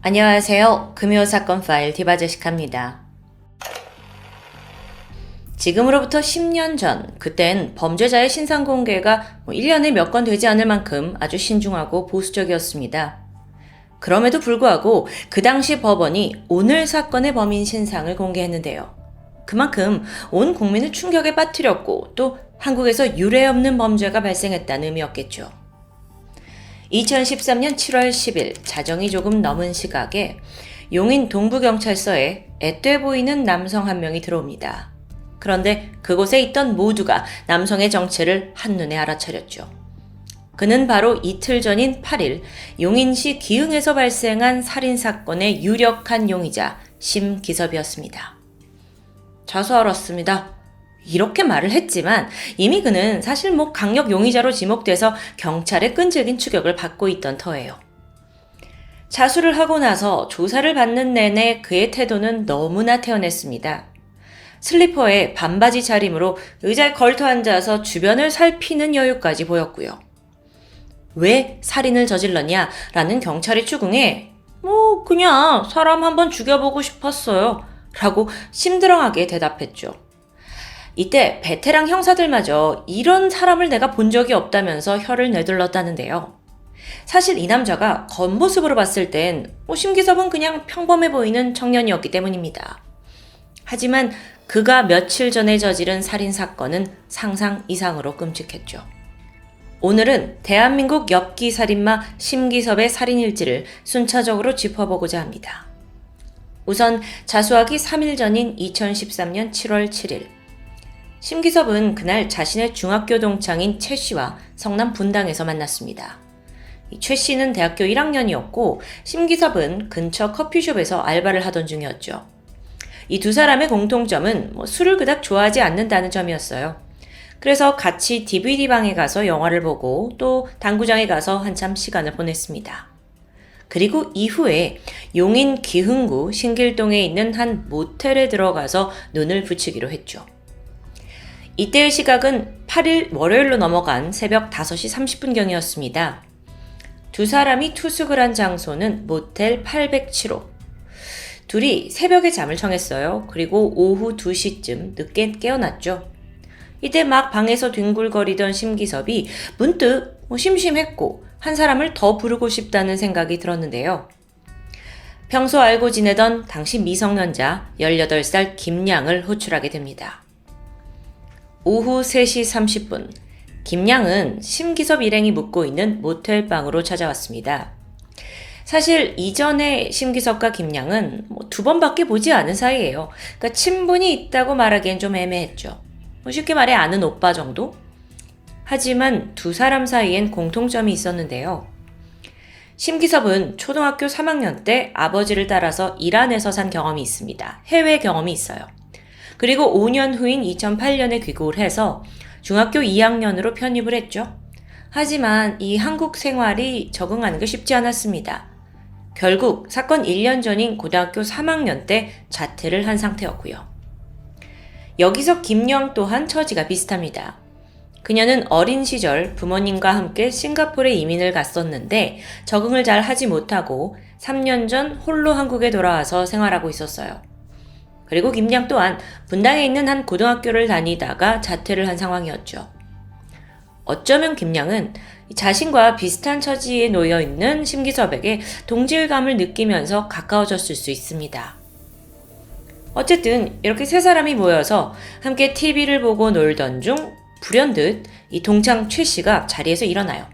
안녕하세요. 금요사건 파일 디바제시카입니다. 지금으로부터 10년 전, 그땐 범죄자의 신상 공개가 1년에 몇 건 되지 않을 만큼 아주 신중하고 보수적이었습니다. 그럼에도 불구하고 그 당시 법원이 오늘 사건의 범인 신상을 공개했는데요. 그만큼 온 국민을 충격에 빠뜨렸고 또 한국에서 유례없는 범죄가 발생했다는 의미였겠죠. 2013년 7월 10일 자정이 조금 넘은 시각에 용인 동부경찰서에 앳돼 보이는 남성 한 명이 들어옵니다. 그런데 그곳에 있던 모두가 남성의 정체를 한눈에 알아차렸죠. 그는 바로 이틀 전인 8일 용인시 기흥에서 발생한 살인사건의 유력한 용의자 심기섭이었습니다. 자수 알았습니다. 이렇게 말을 했지만 이미 그는 사실 강력 용의자로 지목돼서 경찰에 끈질긴 추격을 받고 있던 터예요. 자수를 하고 나서 조사를 받는 내내 그의 태도는 너무나 태연했습니다. 슬리퍼에 반바지 차림으로 의자에 걸터 앉아서 주변을 살피는 여유까지 보였고요. 왜 살인을 저질렀냐? 라는 경찰의 추궁에 그냥 사람 한번 죽여보고 싶었어요. 라고 심드렁하게 대답했죠. 이때 베테랑 형사들마저 이런 사람을 내가 본 적이 없다면서 혀를 내둘렀다는데요. 사실 이 남자가 겉모습으로 봤을 땐 심기섭은 그냥 평범해 보이는 청년이었기 때문입니다. 하지만 그가 며칠 전에 저지른 살인사건은 상상 이상으로 끔찍했죠. 오늘은 대한민국 엽기 살인마 심기섭의 살인일지를 순차적으로 짚어보고자 합니다. 우선 자수하기 3일 전인 2013년 7월 7일 심기섭은 그날 자신의 중학교 동창인 최 씨와 성남 분당에서 만났습니다. 최 씨는 대학교 1학년이었고 심기섭은 근처 커피숍에서 알바를 하던 중이었죠. 이 두 사람의 공통점은 술을 그닥 좋아하지 않는다는 점이었어요. 그래서 같이 DVD방에 가서 영화를 보고 또 당구장에 가서 한참 시간을 보냈습니다. 그리고 이후에 용인 기흥구 신길동에 있는 한 모텔에 들어가서 눈을 붙이기로 했죠. 이때의 시각은 8일 월요일로 넘어간 새벽 5시 30분경이었습니다. 두 사람이 투숙을 한 장소는 모텔 807호. 둘이 새벽에 잠을 청했어요. 그리고 오후 2시쯤 늦게 깨어났죠. 이때 막 방에서 뒹굴거리던 심기섭이 문득 심심했고 한 사람을 더 부르고 싶다는 생각이 들었는데요. 평소 알고 지내던 당시 미성년자 18살 김양을 호출하게 됩니다. 오후 3시 30분, 김양은 심기섭 일행이 묵고 있는 모텔 방으로 찾아왔습니다. 사실 이전에 심기섭과 김양은 2번밖에 보지 않은 사이예요. 그러니까 친분이 있다고 말하기엔 좀 애매했죠. 쉽게 말해 아는 오빠 정도? 하지만 두 사람 사이엔 공통점이 있었는데요. 심기섭은 초등학교 3학년 때 아버지를 따라서 이란에서 산 경험이 있습니다. 해외 경험이 있어요. 그리고 5년 후인 2008년에 귀국을 해서 중학교 2학년으로 편입을 했죠. 하지만 이 한국 생활이 적응하는 게 쉽지 않았습니다. 결국 사건 1년 전인 고등학교 3학년 때 자퇴를 한 상태였고요. 여기서 김영 또한 처지가 비슷합니다. 그녀는 어린 시절 부모님과 함께 싱가포르에 이민을 갔었는데 적응을 잘 하지 못하고 3년 전 홀로 한국에 돌아와서 생활하고 있었어요. 그리고 김양 또한 분당에 있는 한 고등학교를 다니다가 자퇴를 한 상황이었죠. 어쩌면 김양은 자신과 비슷한 처지에 놓여 있는 심기섭에게 동질감을 느끼면서 가까워졌을 수 있습니다. 어쨌든 이렇게 세 사람이 모여서 함께 TV를 보고 놀던 중 불현듯 이 동창 최 씨가 자리에서 일어나요.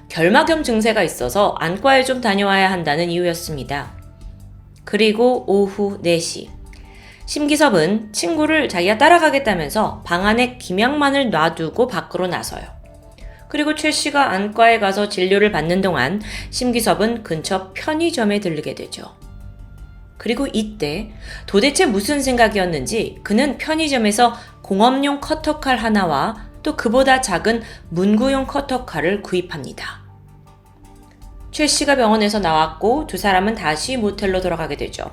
결막염 증세가 있어서 안과에 좀 다녀와야 한다는 이유였습니다. 그리고 오후 4시 심기섭은 친구를 자기가 따라가겠다면서 방 안에 김양만을 놔두고 밖으로 나서요. 그리고 최 씨가 안과에 가서 진료를 받는 동안 심기섭은 근처 편의점에 들르게 되죠. 그리고 이때 도대체 무슨 생각이었는지 그는 편의점에서 공업용 커터칼 하나와 또 그보다 작은 문구용 커터칼을 구입합니다. 최 씨가 병원에서 나왔고 두 사람은 다시 모텔로 돌아가게 되죠.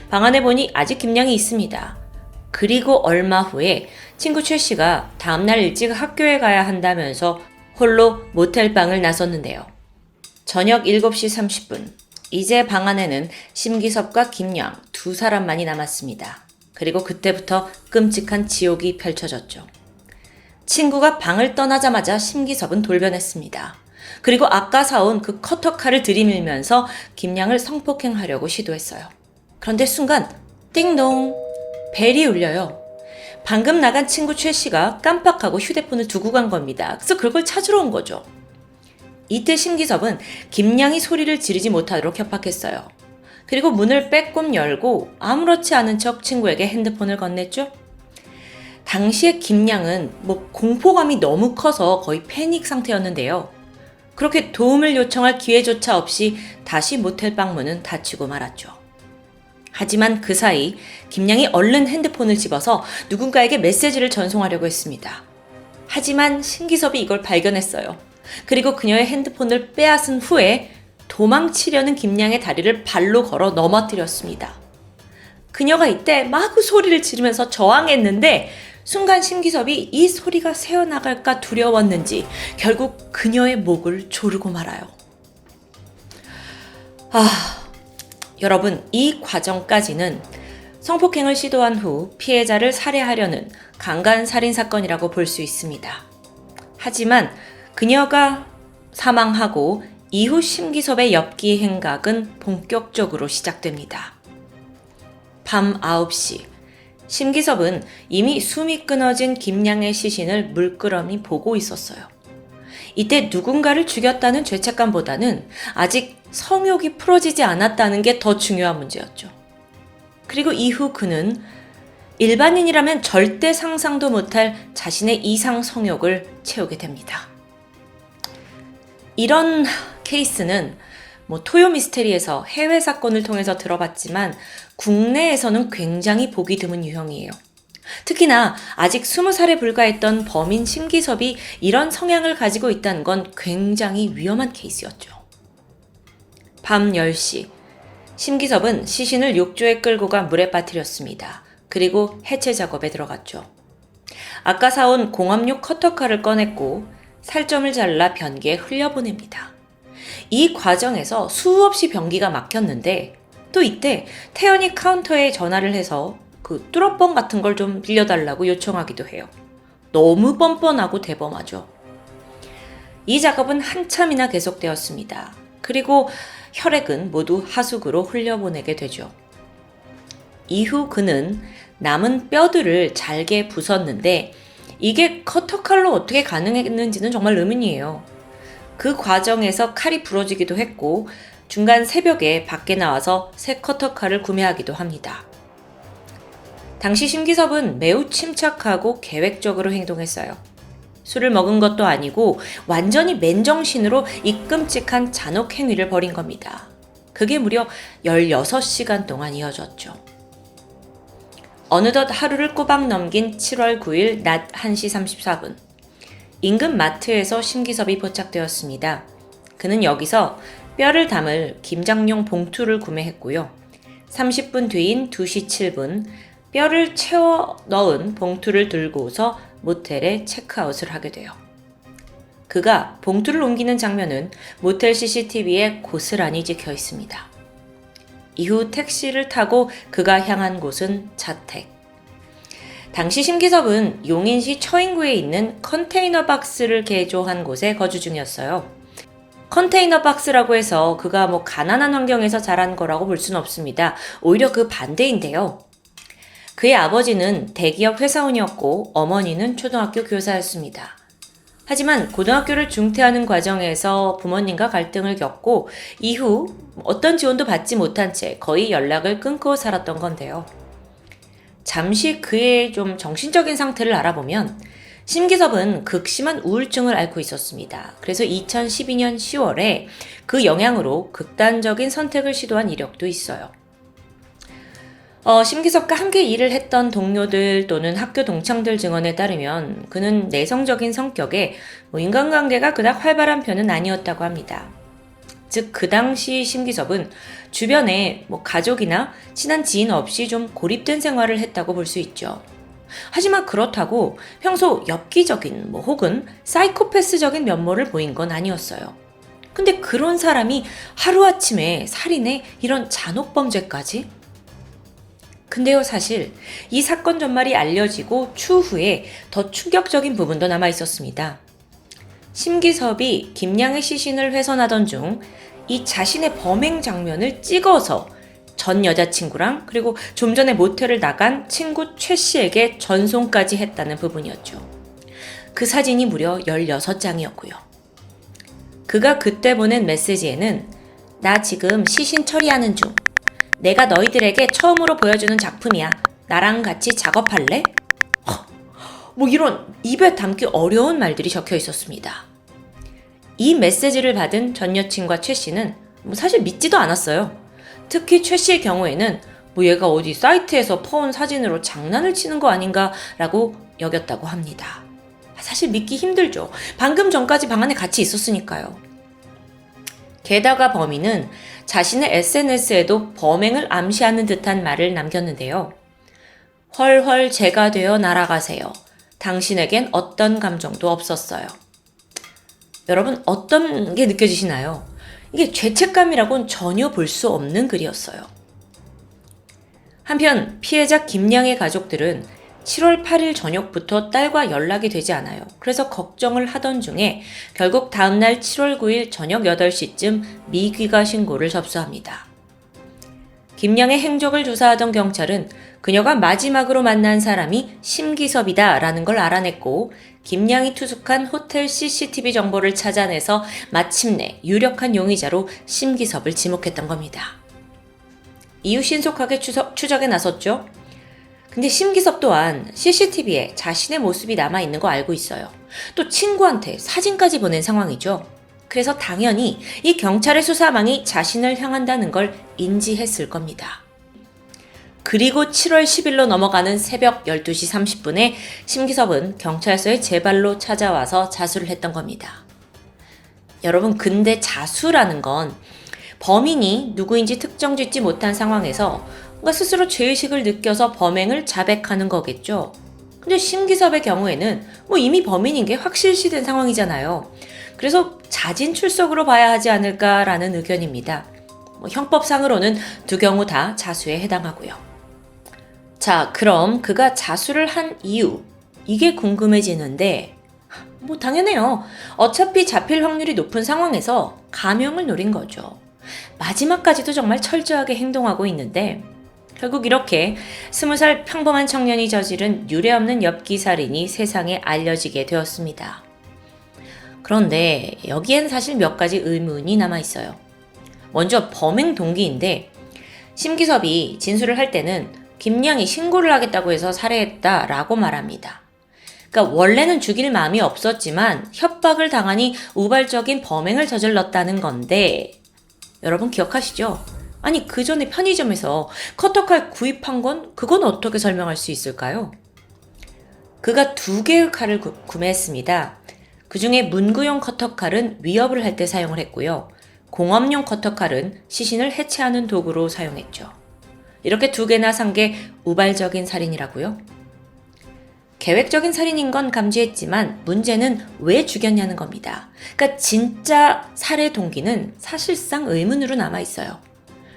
방 안에 보니 아직 김양이 있습니다. 그리고 얼마 후에 친구 최 씨가 다음날 일찍 학교에 가야 한다면서 홀로 모텔방을 나섰는데요. 저녁 7시 30분 이제 방 안에는 심기섭과 김양 두 사람만이 남았습니다. 그리고 그때부터 끔찍한 지옥이 펼쳐졌죠. 친구가 방을 떠나자마자 심기섭은 돌변했습니다. 그리고 아까 사온 그 커터칼을 들이밀면서 김양을 성폭행하려고 시도했어요. 그런데 순간 띵동 벨이 울려요. 방금 나간 친구 최 씨가 깜빡하고 휴대폰을 두고 간 겁니다. 그래서 그걸 찾으러 온 거죠. 이때 심기섭은 김양이 소리를 지르지 못하도록 협박했어요. 그리고 문을 빼꼼 열고 아무렇지 않은 척 친구에게 핸드폰을 건넸죠. 당시에 김양은 공포감이 너무 커서 거의 패닉 상태였는데요. 그렇게 도움을 요청할 기회조차 없이 다시 모텔 방 문은 닫히고 말았죠. 하지만 그 사이 김양이 얼른 핸드폰을 집어서 누군가에게 메시지를 전송하려고 했습니다. 하지만 심기섭이 이걸 발견했어요. 그리고 그녀의 핸드폰을 빼앗은 후에 도망치려는 김양의 다리를 발로 걸어 넘어뜨렸습니다. 그녀가 이때 마구 소리를 지르면서 저항했는데 순간 심기섭이 이 소리가 새어나갈까 두려웠는지 결국 그녀의 목을 조르고 말아요. 여러분, 이 과정까지는 성폭행을 시도한 후 피해자를 살해하려는 강간살인 사건이라고 볼 수 있습니다. 하지만 그녀가 사망하고 이후 심기섭의 엽기 행각은 본격적으로 시작됩니다. 밤 9시, 심기섭은 이미 숨이 끊어진 김양의 시신을 물끄러미 보고 있었어요. 이때 누군가를 죽였다는 죄책감보다는 아직 성욕이 풀어지지 않았다는 게 더 중요한 문제였죠. 그리고 이후 그는 일반인이라면 절대 상상도 못할 자신의 이상 성욕을 채우게 됩니다. 이런 케이스는 토요 미스테리에서 해외 사건을 통해서 들어봤지만 국내에서는 굉장히 보기 드문 유형이에요. 특히나 아직 20살에 불과했던 범인 심기섭이 이런 성향을 가지고 있다는 건 굉장히 위험한 케이스였죠. 밤 10시, 심기섭은 시신을 욕조에 끌고 가 물에 빠뜨렸습니다. 그리고 해체 작업에 들어갔죠. 아까 사온 공압용 커터칼을 꺼냈고 살점을 잘라 변기에 흘려보냅니다. 이 과정에서 수없이 변기가 막혔는데 또 이때 태연이 카운터에 전화를 해서 그 뚫어뻥 같은 걸 좀 빌려달라고 요청하기도 해요. 너무 뻔뻔하고 대범하죠. 이 작업은 한참이나 계속되었습니다. 그리고 혈액은 모두 하수구로 흘려보내게 되죠. 이후 그는 남은 뼈들을 잘게 부쉈는데 이게 커터칼로 어떻게 가능했는지는 정말 의문이에요. 그 과정에서 칼이 부러지기도 했고 중간 새벽에 밖에 나와서 새 커터칼을 구매하기도 합니다. 당시 심기섭은 매우 침착하고 계획적으로 행동했어요. 술을 먹은 것도 아니고 완전히 맨정신으로 이 끔찍한 잔혹 행위를 벌인 겁니다. 그게 무려 16시간 동안 이어졌죠. 어느덧 하루를 꼬박 넘긴 7월 9일 낮 1시 34분. 인근 마트에서 심기섭이 포착되었습니다. 그는 여기서 뼈를 담을 김장용 봉투를 구매했고요. 30분 뒤인 2시 7분 뼈를 채워 넣은 봉투를 들고서 모텔에 체크아웃을 하게 돼요. 그가 봉투를 옮기는 장면은 모텔 CCTV에 고스란히 찍혀 있습니다. 이후 택시를 타고 그가 향한 곳은 자택. 당시 심기섭은 용인시 처인구에 있는 컨테이너 박스를 개조한 곳에 거주 중이었어요. 컨테이너 박스라고 해서 그가 가난한 환경에서 자란 거라고 볼 수는 없습니다. 오히려 그 반대인데요. 그의 아버지는 대기업 회사원이었고 어머니는 초등학교 교사였습니다. 하지만 고등학교를 중퇴하는 과정에서 부모님과 갈등을 겪고 이후 어떤 지원도 받지 못한 채 거의 연락을 끊고 살았던 건데요. 잠시 그의 좀 정신적인 상태를 알아보면 심기섭은 극심한 우울증을 앓고 있었습니다. 그래서 2012년 10월에 그 영향으로 극단적인 선택을 시도한 이력도 있어요. 심기섭과 함께 일을 했던 동료들 또는 학교 동창들 증언에 따르면 그는 내성적인 성격에 인간관계가 그닥 활발한 편은 아니었다고 합니다. 즉 그 당시 심기섭은 주변에 가족이나 친한 지인 없이 좀 고립된 생활을 했다고 볼 수 있죠. 하지만 그렇다고 평소 엽기적인 혹은 사이코패스적인 면모를 보인 건 아니었어요. 근데 그런 사람이 하루아침에 살인에 이런 잔혹범죄까지? 근데요, 사실 이 사건 전말이 알려지고 추후에 더 충격적인 부분도 남아 있었습니다. 심기섭이 김양의 시신을 훼손하던 중 이 자신의 범행 장면을 찍어서 전 여자친구랑 그리고 좀 전에 모텔을 나간 친구 최 씨에게 전송까지 했다는 부분이었죠. 그 사진이 무려 16장이었고요. 그가 그때 보낸 메시지에는 나 지금 시신 처리하는 중. 내가 너희들에게 처음으로 보여주는 작품이야. 나랑 같이 작업할래? 뭐 이런 입에 담기 어려운 말들이 적혀 있었습니다. 이 메시지를 받은 전 여친과 최 씨는 사실 믿지도 않았어요. 특히 최 씨의 경우에는 얘가 어디 사이트에서 퍼온 사진으로 장난을 치는 거 아닌가 라고 여겼다고 합니다. 사실 믿기 힘들죠. 방금 전까지 방 안에 같이 있었으니까요. 게다가 범인은 자신의 SNS에도 범행을 암시하는 듯한 말을 남겼는데요. 헐헐 제가 되어 날아가세요. 당신에겐 어떤 감정도 없었어요. 여러분 어떤 게 느껴지시나요? 이게 죄책감이라고는 전혀 볼 수 없는 글이었어요. 한편 피해자 김양의 가족들은 7월 8일 저녁부터 딸과 연락이 되지 않아요. 그래서 걱정을 하던 중에 결국 다음날 7월 9일 저녁 8시쯤 미귀가 신고를 접수합니다. 김양의 행적을 조사하던 경찰은 그녀가 마지막으로 만난 사람이 심기섭이다 라는 걸 알아냈고 김양이 투숙한 호텔 CCTV 정보를 찾아내서 마침내 유력한 용의자로 심기섭을 지목했던 겁니다. 이후 신속하게 추적에 나섰죠. 근데 심기섭 또한 CCTV에 자신의 모습이 남아있는 거 알고 있어요. 또 친구한테 사진까지 보낸 상황이죠. 그래서 당연히 이 경찰의 수사망이 자신을 향한다는 걸 인지했을 겁니다. 그리고 7월 10일로 넘어가는 새벽 12시 30분에 심기섭은 경찰서에 제 발로 찾아와서 자수를 했던 겁니다. 여러분 근데 자수라는 건 범인이 누구인지 특정짓지 못한 상황에서 뭔가 스스로 죄의식을 느껴서 범행을 자백하는 거겠죠. 근데 심기섭의 경우에는 이미 범인인 게 확실시된 상황이잖아요. 그래서 자진 출석으로 봐야 하지 않을까라는 의견입니다. 형법상으로는 두 경우 다 자수에 해당하고요. 자, 그럼 그가 자수를 한 이유, 이게 궁금해지는데 당연해요. 어차피 잡힐 확률이 높은 상황에서 감형을 노린 거죠. 마지막까지도 정말 철저하게 행동하고 있는데 결국 이렇게 20살 평범한 청년이 저지른 유례없는 엽기살인이 세상에 알려지게 되었습니다. 그런데 여기엔 사실 몇 가지 의문이 남아있어요. 먼저 범행 동기인데 심기섭이 진술을 할 때는 김양이 신고를 하겠다고 해서 살해했다라고 말합니다. 그러니까 원래는 죽일 마음이 없었지만 협박을 당하니 우발적인 범행을 저질렀다는 건데 여러분 기억하시죠? 아니 그 전에 편의점에서 커터칼 구입한 그건 어떻게 설명할 수 있을까요? 그가 2개의 칼을 구매했습니다. 그 중에 문구용 커터칼은 위협을 할 때 사용을 했고요. 공업용 커터칼은 시신을 해체하는 도구로 사용했죠. 이렇게 2개나 산 게 우발적인 살인이라고요? 계획적인 살인인 건 감지했지만 문제는 왜 죽였냐는 겁니다. 그러니까 진짜 살해 동기는 사실상 의문으로 남아있어요.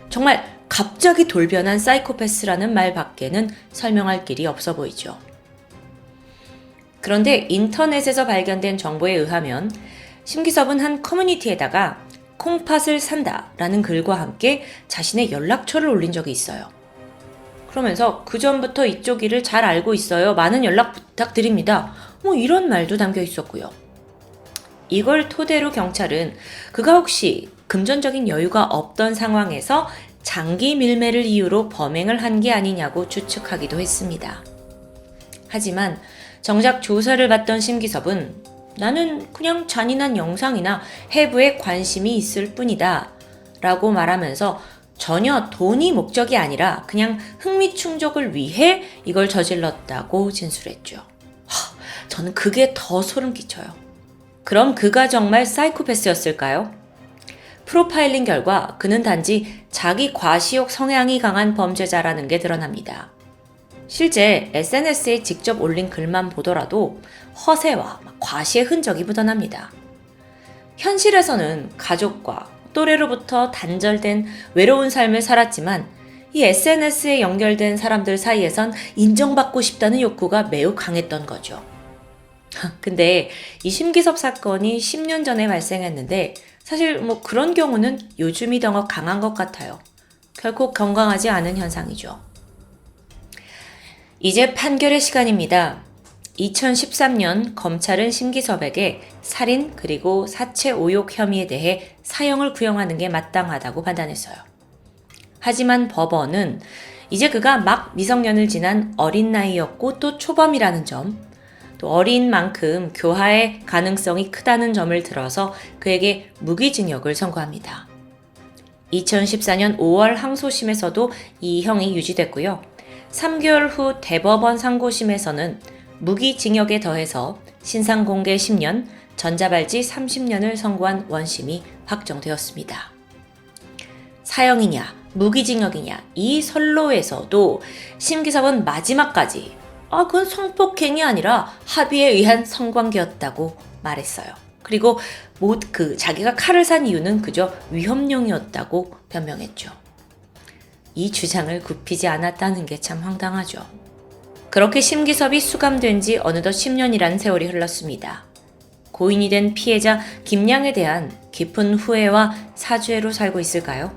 정말 갑자기 돌변한 사이코패스라는 말밖에는 설명할 길이 없어 보이죠. 그런데 인터넷에서 발견된 정보에 의하면 심기섭은 한 커뮤니티에다가 콩팥을 산다 라는 글과 함께 자신의 연락처를 올린 적이 있어요. 그러면서 그 전부터 이쪽 일을 잘 알고 있어요. 많은 연락 부탁드립니다. 이런 말도 담겨 있었고요. 이걸 토대로 경찰은 그가 혹시 금전적인 여유가 없던 상황에서 장기 밀매를 이유로 범행을 한 게 아니냐고 추측하기도 했습니다. 하지만 정작 조사를 받던 심기섭은 나는 그냥 잔인한 영상이나 해부에 관심이 있을 뿐이다 라고 말하면서 전혀 돈이 목적이 아니라 그냥 흥미 충족을 위해 이걸 저질렀다고 진술했죠. 저는 그게 더 소름 끼쳐요. 그럼 그가 정말 사이코패스였을까요? 프로파일링 결과 그는 단지 자기 과시욕 성향이 강한 범죄자라는 게 드러납니다. 실제 SNS에 직접 올린 글만 보더라도 허세와 과시의 흔적이 묻어납니다. 현실에서는 가족과 또래로부터 단절된 외로운 삶을 살았지만 이 SNS에 연결된 사람들 사이에선 인정받고 싶다는 욕구가 매우 강했던 거죠. 근데 이 심기섭 사건이 10년 전에 발생했는데 사실 그런 경우는 요즘이 더 강한 것 같아요. 결코 건강하지 않은 현상이죠. 이제 판결의 시간입니다. 2013년 검찰은 심기섭에게 살인 그리고 사체 오욕 혐의에 대해 사형을 구형하는 게 마땅하다고 판단했어요. 하지만 법원은 이제 그가 막 미성년을 지난 어린 나이였고 또 초범이라는 점, 또 어린 만큼 교화의 가능성이 크다는 점을 들어서 그에게 무기징역을 선고합니다. 2014년 5월 항소심에서도 이 형이 유지됐고요. 3개월 후 대법원 상고심에서는 무기징역에 더해서 신상공개 10년, 전자발찌 30년을 선고한 원심이 확정되었습니다. 사형이냐, 무기징역이냐 이 선로에서도 심기섭은 마지막까지 그건 성폭행이 아니라 합의에 의한 성관계였다고 말했어요. 그리고 자기가 칼을 산 이유는 그저 위험용이었다고 변명했죠. 이 주장을 굽히지 않았다는 게 참 황당하죠. 그렇게 심기섭이 수감된 지 어느덧 10년이라는 세월이 흘렀습니다. 고인이 된 피해자 김양에 대한 깊은 후회와 사죄로 살고 있을까요?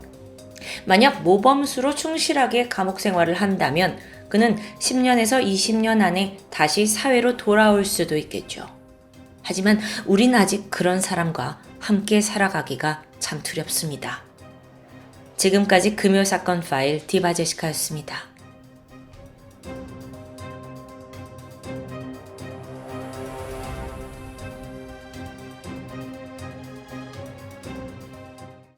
만약 모범수로 충실하게 감옥 생활을 한다면 그는 10년에서 20년 안에 다시 사회로 돌아올 수도 있겠죠. 하지만 우린 아직 그런 사람과 함께 살아가기가 참 두렵습니다. 지금까지 금요사건 파일 디바제시카였습니다.